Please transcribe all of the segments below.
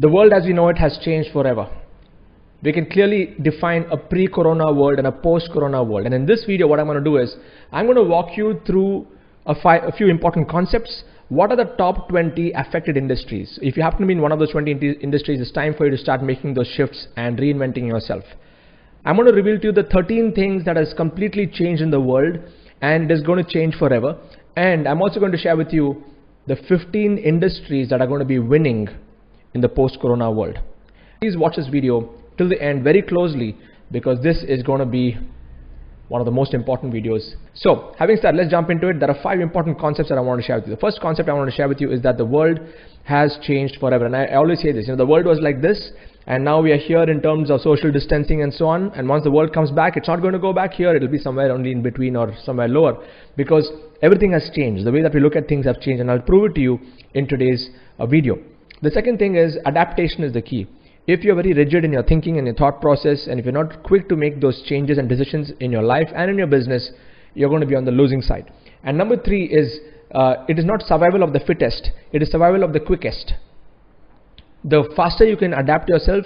The world as we know it has changed forever. We can clearly define a pre-corona world and a post-corona world. And in this video, what I'm going to do is, I'm going to walk you through a few important concepts. What are the top 20 affected industries? If you happen to be in one of those 20 industries, it's time for you to start making those shifts and reinventing yourself. I'm going to reveal to you the 13 things that has completely changed in the world, and it is going to change forever. And I'm also going to share with you the 15 industries that are going to be winning in the post-corona world. Please watch this video till the end very closely, because this is going to be one of the most important videos. So having said, let's jump into it. There are 5 important concepts that I want to share with you. The first concept I want to share with you is that the world has changed forever. And I always say this, the world was like this, and now we are here in terms of social distancing and so on. And once the world comes back, it's not going to go back here. It'll be somewhere only in between or somewhere lower, because everything has changed. The way that we look at things have changed, and I'll prove it to you in today's video. The second thing is adaptation is the key. If you're very rigid in your thinking and your thought process, and if you're not quick to make those changes and decisions in your life and in your business, you're going to be on the losing side. And number 3 is, it is not survival of the fittest, it is survival of the quickest. The faster you can adapt yourself,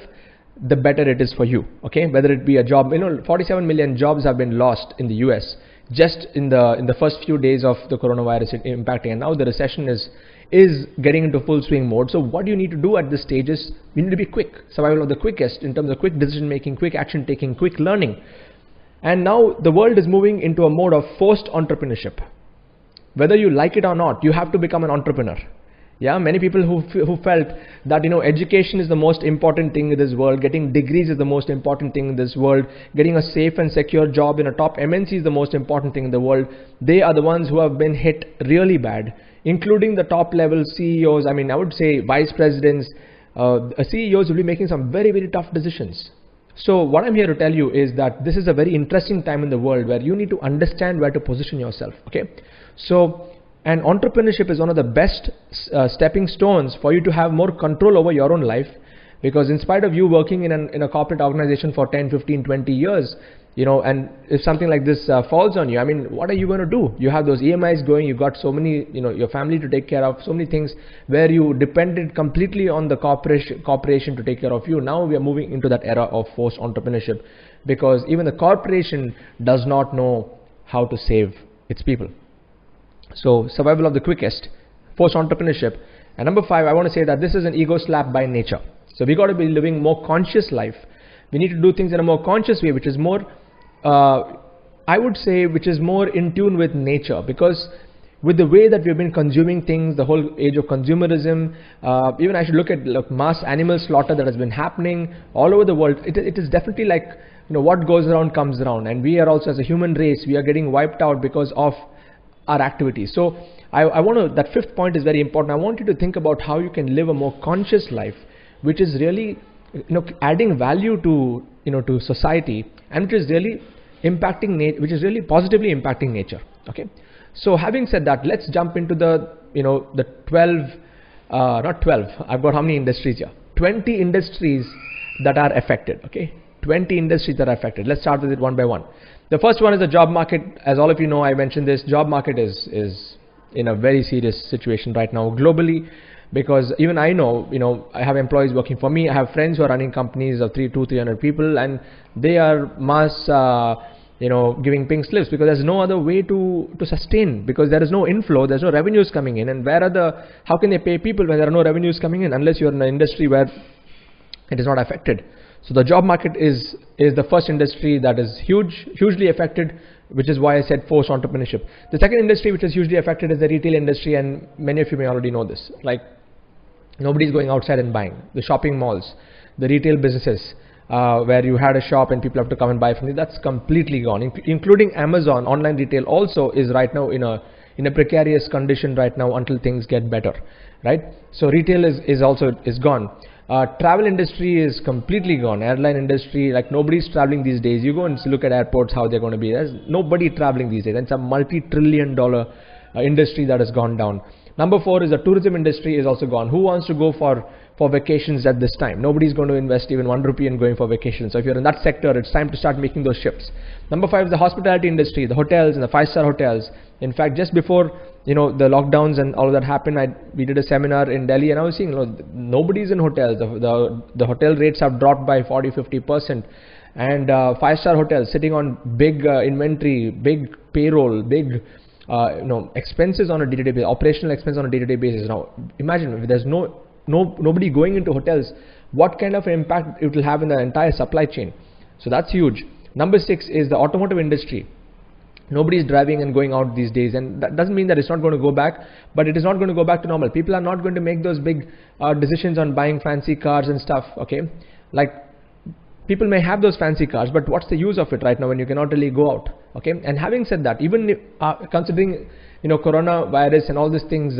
the better it is for you, okay? Whether it be a job, 47 million jobs have been lost in the US just in the first few days of the coronavirus impacting, and now the recession is getting into full swing mode. So what you need to do at this stage is, you need to be quick, survival of the quickest, in terms of quick decision making, quick action taking, quick learning. And now the world is moving into a mode of forced entrepreneurship. Whether you like it or not, you have to become an entrepreneur. Yeah, many people who felt that education is the most important thing in this world, getting degrees is the most important thing in this world, getting a safe and secure job in a top MNC is the most important thing in the world, they are the ones who have been hit really bad, including the top level CEOs. I would say vice presidents, CEOs will be making some very, very tough decisions. So what I'm here to tell you is that this is a very interesting time in the world where you need to understand where to position yourself, okay? So, and entrepreneurship is one of the best stepping stones for you to have more control over your own life, because in spite of you working in a corporate organization for 10, 15, 20 years, and if something like this falls on you, what are you going to do? You have those EMIs going, you got so many, your family to take care of, so many things where you depended completely on the corporation to take care of you. Now we are moving into that era of forced entrepreneurship, because even the corporation does not know how to save its people. So survival of the quickest, forced entrepreneurship. And number 5, I want to say that this is an ego slap by nature. So we got to be living more conscious life. We need to do things in a more conscious way, which is more, I would say, which is more in tune with nature. Because with the way that we've been consuming things, the whole age of consumerism, even I should look at mass animal slaughter that has been happening all over the world. It is definitely like, what goes around comes around. And we are also, as a human race, we are getting wiped out because of our activities. So I want to, that 5th point is very important. I want you to think about how you can live a more conscious life, which is really adding value to to society, and which is really impacting which is really positively impacting nature, okay? So having said that, let's jump into the the 12, not 12, I've got how many industries here? 20 industries that are affected, okay? 20 industries that are affected. Let's start with it one by one. The first one is the job market. As all of you know, I mentioned this, job market is in a very serious situation right now globally, because even I know, I have employees working for me. I have friends who are running companies of 300 people, and they are mass, giving pink slips, because there's no other way to sustain, because there is no inflow, there's no revenues coming in. And how can they pay people when there are no revenues coming in, unless you're in an industry where it is not affected? So the job market is the first industry that is hugely affected, which is why I said forced entrepreneurship. The second industry which is hugely affected is the retail industry, and many of you may already know this. Like, nobody's going outside and buying. The shopping malls, the retail businesses, where you had a shop and people have to come and buy from you, that's completely gone. Including Amazon, online retail also is right now in a precarious condition right now until things get better, right? So retail is also gone. Travel industry is completely gone. Airline industry, like nobody's traveling these days. You go and look at airports, how they're going to be. There's nobody traveling these days. It's a multi-trillion-dollar industry that has gone down. Number 4 is the tourism industry is also gone. Who wants to go for vacations at this time? Nobody's going to invest even 1 rupee in going for vacation. So if you're in that sector, it's time to start making those shifts. Number 5 is the hospitality industry, the hotels and the 5-star hotels. In fact, just before the lockdowns and all of that happened, we did a seminar in Delhi, and I was seeing, nobody's in hotels. The hotel rates have dropped by 40-50%, and 5-star hotels sitting on big inventory, big payroll, big expenses on a day-to-day basis, operational expense on a day-to-day basis. Now imagine if there's nobody going into hotels, what kind of impact it will have in the entire supply chain. So that's huge. Number 6 is the automotive industry. Nobody is driving and going out these days, and that doesn't mean that it's not going to go back, but it is not going to go back to normal. People are not going to make those big decisions on buying fancy cars and stuff, okay? Like, people may have those fancy cars, but what's the use of it right now when you cannot really go out, okay? And having said that, even if, considering coronavirus and all these things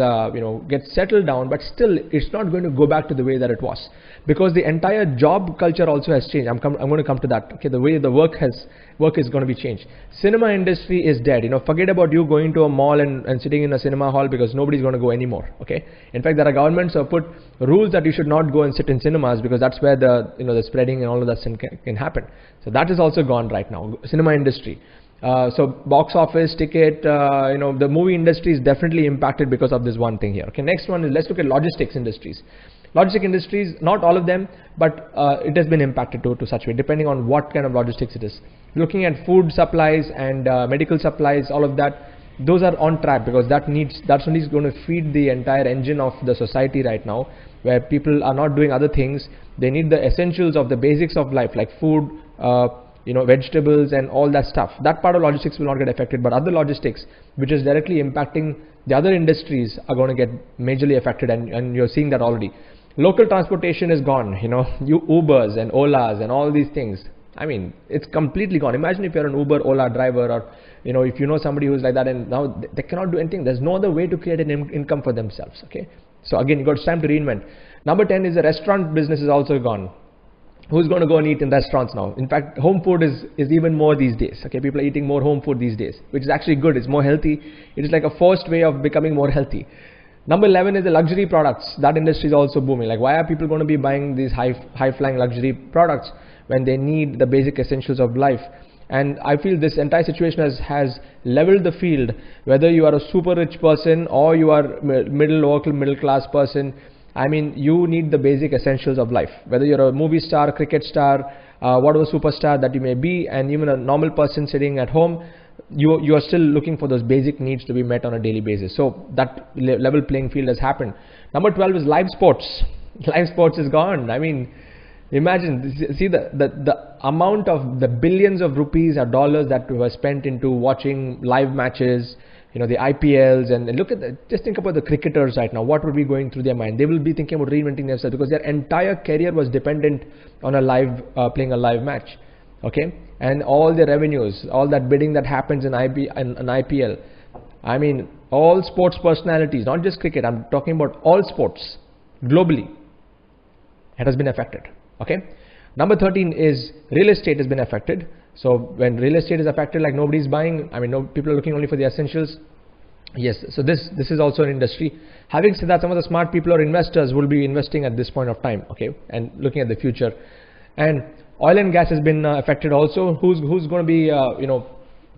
get settled down, but still it's not going to go back to the way that it was, because the entire job culture also has changed. I'm going to come to that, okay? The way the work is going to be changed. Cinema industry is dead. Forget about you going to a mall and sitting in a cinema hall, because nobody's going to go anymore, okay? In fact, there are governments who have put rules that you should not go and sit in cinemas, because that's where the spreading and all of that can happen. So that is also gone right now, cinema industry. So box office, ticket, the movie industry is definitely impacted because of this one thing here. Okay, next one is, let's look at logistics industries. Logistic industries, not all of them, but it has been impacted to such way, depending on what kind of logistics it is. Looking at food supplies and medical supplies, all of that, those are on track, because that's only going to feed the entire engine of the society right now, where people are not doing other things. They need the essentials of the basics of life, like food, vegetables and all that stuff. That part of logistics will not get affected, but other logistics, which is directly impacting the other industries, are going to get majorly affected, and you're seeing that already. Local transportation is gone, Ubers and Olas and all these things. I mean, it's completely gone. Imagine if you're an Uber, Ola driver, or if you know somebody who's like that, and now they cannot do anything. There's no other way to create an income for themselves, okay? So again, it's time to reinvent. Number 10 is the restaurant business is also gone. Who's going to go and eat in restaurants now? In fact, home food is even more these days, okay? People are eating more home food these days, which is actually good. It's more healthy. It is like a forced way of becoming more healthy. Number 11 is the luxury products. That industry is also booming. Like, why are people going to be buying these high-flying luxury products when they need the basic essentials of life? And I feel this entire situation has leveled the field. Whether you are a super rich person or you are middle class person, I mean, you need the basic essentials of life. Whether you're a movie star, cricket star, whatever superstar that you may be, and even a normal person sitting at home, you are still looking for those basic needs to be met on a daily basis. So that level playing field has happened. Number 12 is live sports. Live sports is gone. I mean, imagine, see the amount of the billions of rupees or dollars that were spent into watching live matches, the IPLs, and look at just think about the cricketers right now. What would be going through their mind? They will be thinking about reinventing themselves, because their entire career was dependent on playing a live match, okay? And all the revenues, all that bidding that happens in an IPL. I mean, all sports personalities, not just cricket, I'm talking about all sports globally, it has been affected, okay? Number 13 is real estate has been affected. So when real estate is affected, like nobody's buying, I mean, people are looking only for the essentials. Yes, so this is also an industry. Having said that, some of the smart people or investors will be investing at this point of time, okay, and looking at the future. And oil and gas has been affected also. Who's going to be,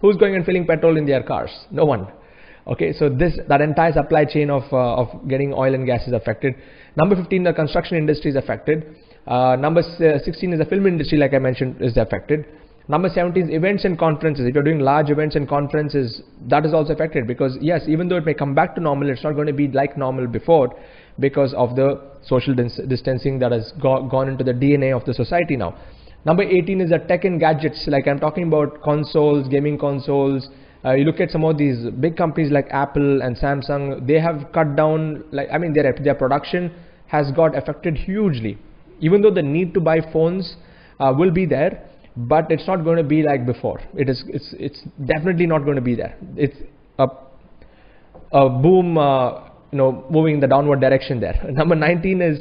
who's going and filling petrol in their cars? No one. Okay, so that entire supply chain of getting oil and gas is affected. Number 15, the construction industry is affected. Number 16 is the film industry, like I mentioned, is affected. Number 17 is events and conferences. If you're doing large events and conferences, that is also affected, because yes, even though it may come back to normal, it's not going to be like normal before, because of the social distancing that has gone into the DNA of the society now. Number 18 is the tech and gadgets. Like I'm talking about consoles, gaming consoles. You look at some of these big companies like Apple and Samsung, they have cut down, their production has got affected hugely. Even though the need to buy phones will be there, but it's not going to be like before. It's definitely not going to be there. It's a boom, moving in the downward direction there. Number 19 is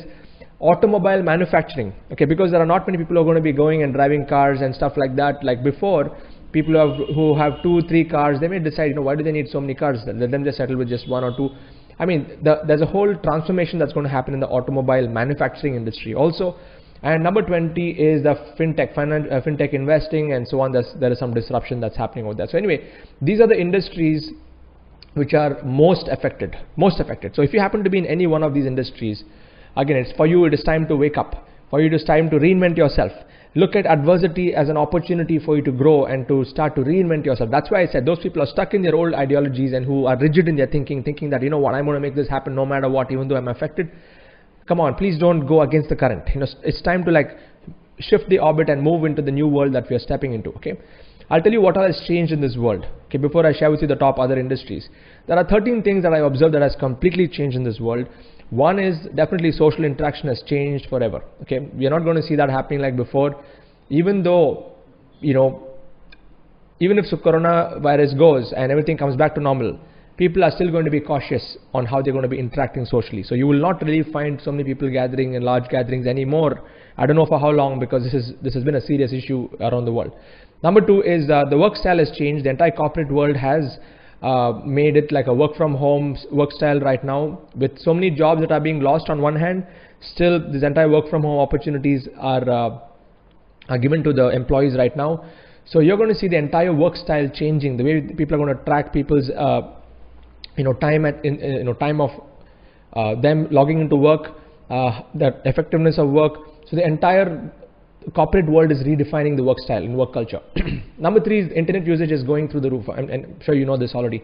automobile manufacturing. Okay, because there are not many people who are going to be going and driving cars and stuff like that. Like before, people who have 2-3 cars, they may decide, why do they need so many cars? Let them just settle with just 1 or 2. I mean, there's a whole transformation that's going to happen in the automobile manufacturing industry also. And number 20 is the fintech investing and so on. There is some disruption that's happening over there. So anyway, these are the industries which are most affected. So if you happen to be in any one of these industries, again, it's for you, it is time to wake up. For you, it is time to reinvent yourself. Look at adversity as an opportunity for you to grow and to start to reinvent yourself. That's why I said those people are stuck in their old ideologies and who are rigid in their thinking that, you know what, I'm going to make this happen no matter what, even though I'm affected. Come on, please don't go against the current. You know, it's time to like shift the orbit and move into the new world that we are stepping into. Okay, I'll tell you what all has changed in this world. Okay, before I share with you the top other industries, there are 13 things that I observed that has completely changed in this world. One is definitely social interaction has changed forever. Okay, we are not going to see that happening like before, even though, you know, even if coronavirus goes and everything comes back to normal, people are still going to be cautious on how they're going to be interacting socially. So you will not really find so many people gathering in large gatherings anymore. I don't know for how long, because this has been a serious issue around the world. Number two is the work style has changed. The entire corporate world has made it like a work from home work style right now, with so many jobs that are being lost on one hand. Still, this entire work from home opportunities are given to the employees right now. So you're going to see the entire work style changing. The way people are going to track people's time of them logging into work, the effectiveness of work. So the entire corporate world is redefining the work style and work culture. Number three is internet usage is going through the roof. I'm sure you know this already.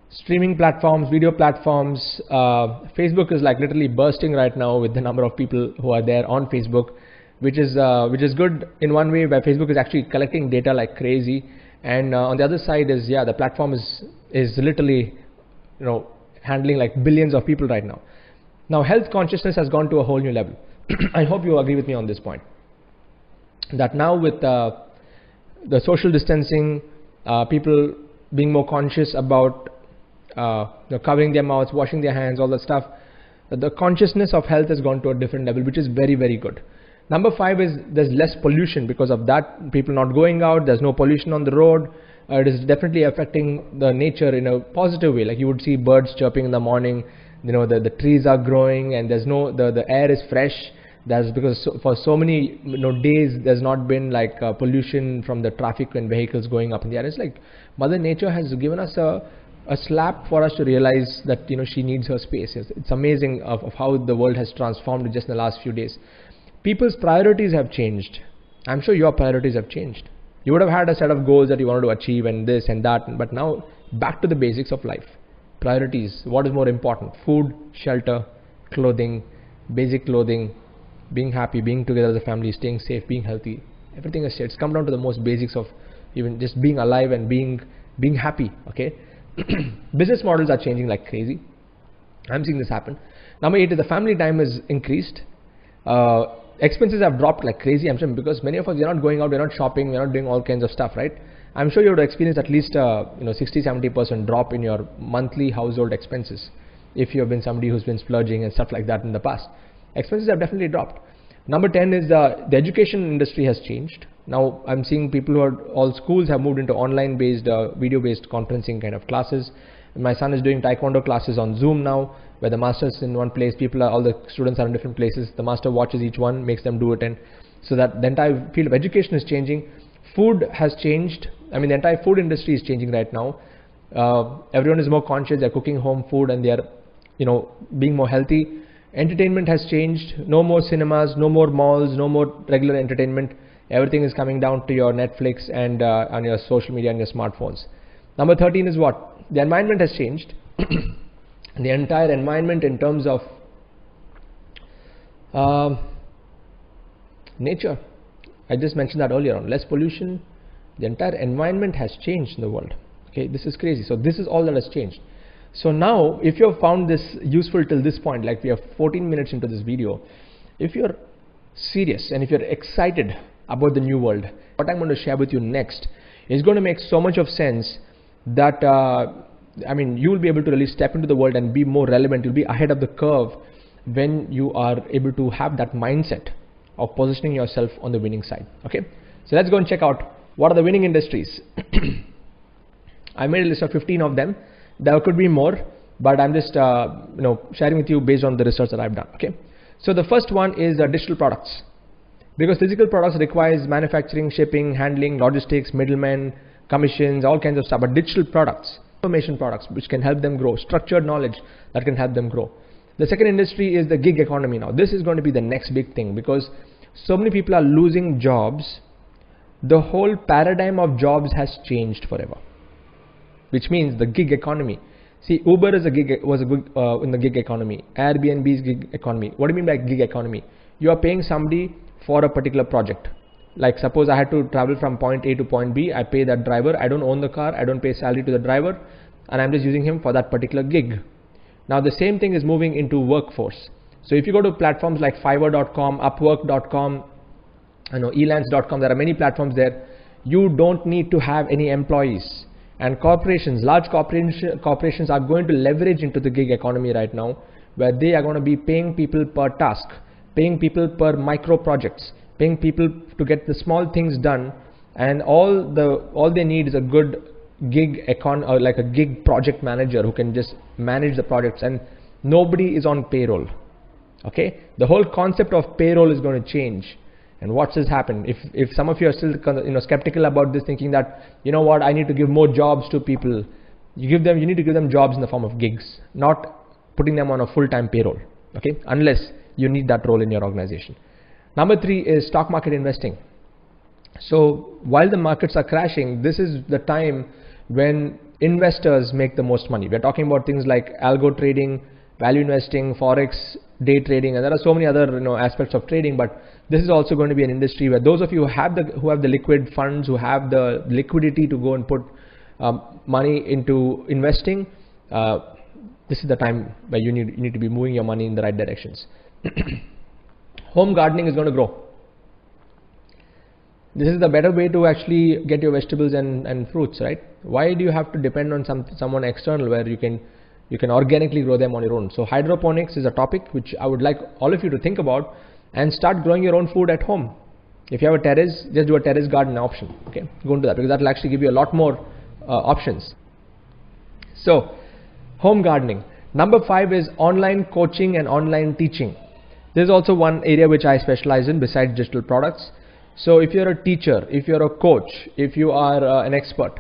Streaming platforms, video platforms, Facebook is like literally bursting right now with the number of people who are there on Facebook, which is good in one way, where Facebook is actually collecting data like crazy, and on the other side is, yeah, the platform is literally, you know, handling like billions of people right now. Now health consciousness has gone to a whole new level. I hope you agree with me on this point, that now with the social distancing, people being more conscious about covering their mouths, washing their hands, all that stuff, the consciousness of health has gone to a different level, which is very, very good. Number five is there's less pollution because of that. People not going out, there's no pollution on the road. It is definitely affecting the nature in a positive way. Like you would see birds chirping in the morning, you know, the trees are growing, and there's no, the air is fresh. That's because for so many days there's not been like pollution from the traffic and vehicles going up in the air. It's like Mother Nature has given us a slap for us to realize that, you know, she needs her space. It's amazing of how the world has transformed just in the last few days. People's priorities have changed. I'm sure your priorities have changed. You would have had a set of goals that you wanted to achieve and this and that, but now back to the basics of life. Priorities, what is more important? Food, shelter, clothing, basic clothing, being happy, being together as a family, staying safe, being healthy. Everything is it's come down to the most basics of even just being alive and being happy. Okay. Business models are changing like crazy. I'm seeing this happen. Number 8 is the family time is increased. Expenses have dropped like crazy. I'm sure because many of us, we're not going out, we're not shopping, we're not doing all kinds of stuff, right? I'm sure you would experience at least 60-70% drop in your monthly household expenses if you have been somebody who's been splurging and stuff like that in the past. Expenses have definitely dropped. Number 10 is the education industry has changed. Now I'm seeing people who are, all schools have moved into online based, video based conferencing kind of classes. My son is doing taekwondo classes on Zoom now, where the master's in one place, all the students are in different places. The master watches each one, makes them do it, and so that the entire field of education is changing. Food has changed. I mean, the entire food industry is changing right now. Everyone is more conscious. They're cooking home food and they're, being more healthy. Entertainment has changed. No more cinemas, no more malls, no more regular entertainment. Everything is coming down to your Netflix and on your social media and your smartphones. Number 13 is what? The environment has changed. The entire environment in terms of nature. I just mentioned that earlier on. Less pollution. The entire environment has changed in the world. Okay, this is crazy. So this is all that has changed. So now, if you have found this useful till this point, like we have 14 minutes into this video, if you're serious and if you're excited about the new world, what I'm going to share with you next is going to make so much of sense that you will be able to really step into the world and be more relevant. You'll be ahead of the curve when you are able to have that mindset of positioning yourself on the winning side. Okay, so let's go and check out what are the winning industries. I made a list of 15 of them. There could be more, but I'm just sharing with you based on the research that I've done. Okay, so the first one is digital products, because physical products requires manufacturing, shipping, handling, logistics, middlemen, commissions, all kinds of stuff, but digital products, information products, which can help them grow, structured knowledge that can help them grow. The second industry is the gig economy now. This is going to be the next big thing because so many people are losing jobs. The whole paradigm of jobs has changed forever, which means the gig economy. See, Uber is was a good in the gig economy. Airbnb is gig economy. What do you mean by gig economy? You are paying somebody for a particular project. Like suppose I had to travel from point A to point B. I pay that driver. I don't own the car. I don't pay salary to the driver, and I'm just using him for that particular gig. Now the same thing is moving into workforce. So if you go to platforms like Fiverr.com, Upwork.com, Elance.com, there are many platforms there. You don't need to have any employees. And corporations, large corporations are going to leverage into the gig economy right now, where they are going to be paying people per task, paying people per micro projects, paying people to get the small things done, and all they need is a good gig or like a gig project manager who can just manage the projects, and nobody is on payroll. Okay, the whole concept of payroll is going to change. And what has happened? If some of you are still skeptical about this, thinking that what, I need to give more jobs to people, you need to give them jobs in the form of gigs, not putting them on a full-time payroll. Okay, unless you need that role in your organization. Number 3 is stock market investing. So while the markets are crashing, this is the time when investors make the most money. We're talking about things like algo trading, value investing, forex, day trading, and there are so many other aspects of trading. But this is also going to be an industry where those of you who have the liquid funds, who have the liquidity to go and put money into investing, this is the time where you need to be moving your money in the right directions. Home gardening is going to grow. This is the better way to actually get your vegetables and fruits, right? Why do you have to depend on someone external where you can organically grow them on your own? So hydroponics is a topic which I would like all of you to think about and start growing your own food at home. If you have a terrace, just do a terrace garden option. Okay, go into that because that will actually give you a lot more options. So home gardening. Number 5 is online coaching and online teaching. This is also one area which I specialize in besides digital products. So if you're a teacher, if you're a coach, if you are an expert,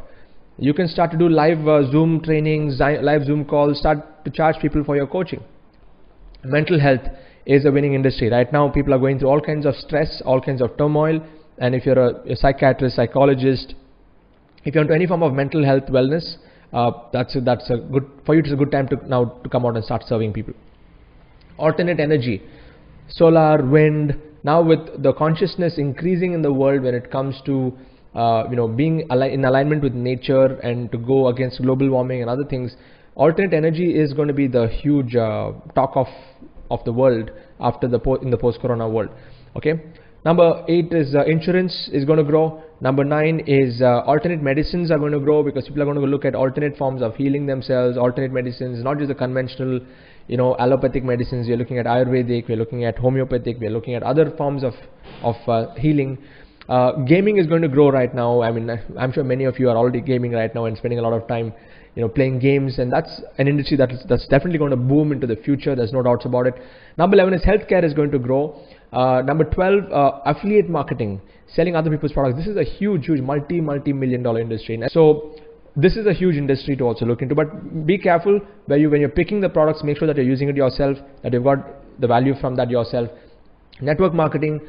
you can start to do live Zoom trainings, live Zoom calls, start to charge people for your coaching. Mental health is a winning industry. Right now people are going through all kinds of stress, all kinds of turmoil, and if you're a psychiatrist, psychologist, if you're into any form of mental health wellness, that's a good for you. It's a good time to come out and start serving people. Alternate energy, solar, wind. Now with the consciousness increasing in the world when it comes to being in alignment with nature and to go against global warming and other things, alternate energy is going to be the huge talk of the world after in the post-corona world. Okay. Number 8 is insurance is going to grow. Number 9 is alternate medicines are going to grow because people are going to look at alternate forms of healing themselves, alternate medicines, not just the conventional allopathic medicines. We're looking at Ayurvedic, we're looking at homeopathic, we're looking at other forms of healing. Gaming is going to grow right now. I mean, I'm sure many of you are already gaming right now and spending a lot of time playing games, and that's an industry that's definitely going to boom into the future. There's no doubts about it. Number 11 is healthcare is going to grow. Number 12, affiliate marketing, selling other people's products. This is a huge multi-million dollar industry. So this is a huge industry to also look into, but be careful when you're picking the products, make sure that you're using it yourself, that you've got the value from that yourself. Network marketing,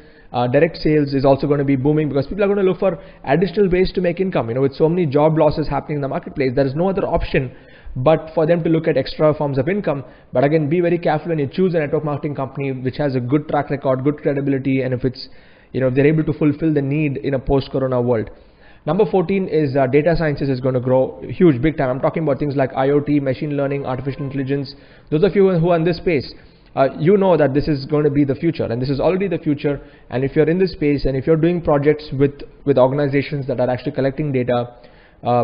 direct sales is also going to be booming because people are going to look for additional ways to make income. With so many job losses happening in the marketplace, there is no other option but for them to look at extra forms of income. But again, be very careful when you choose a network marketing company which has a good track record, good credibility, and if it's if they're able to fulfill the need in a post-corona world. Number 14 is data sciences is going to grow huge, big time. I'm talking about things like IoT, machine learning, artificial intelligence. Those of you who are in this space, you know that this is going to be the future, and this is already the future. And if you're in this space and if you're doing projects with organizations that are actually collecting data,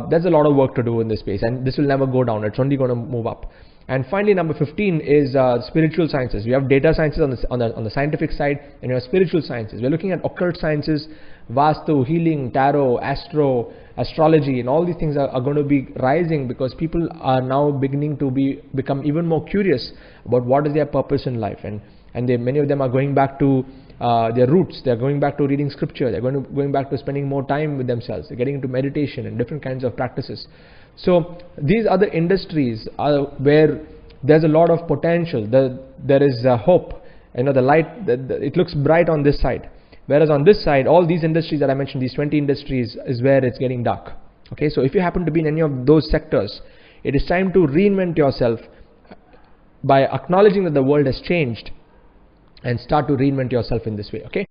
there's a lot of work to do in this space, and this will never go down. It's only going to move up. And finally, number 15 is spiritual sciences. We have data sciences on the scientific side, and we have spiritual sciences. We're looking at occult sciences, Vastu, healing, tarot, astro, astrology, and all these things are going to be rising because people are now beginning to become even more curious about what is their purpose in life. And and many of them are going back to their roots. They're going back to reading scripture. They're going back to spending more time with themselves. They're getting into meditation and different kinds of practices. So these other industries are where there's a lot of potential. There is hope. The light, it looks bright on this side. Whereas on this side, all these industries that I mentioned, these 20 industries, is where it's getting dark. Okay, so if you happen to be in any of those sectors, it is time to reinvent yourself by acknowledging that the world has changed and start to reinvent yourself in this way. Okay.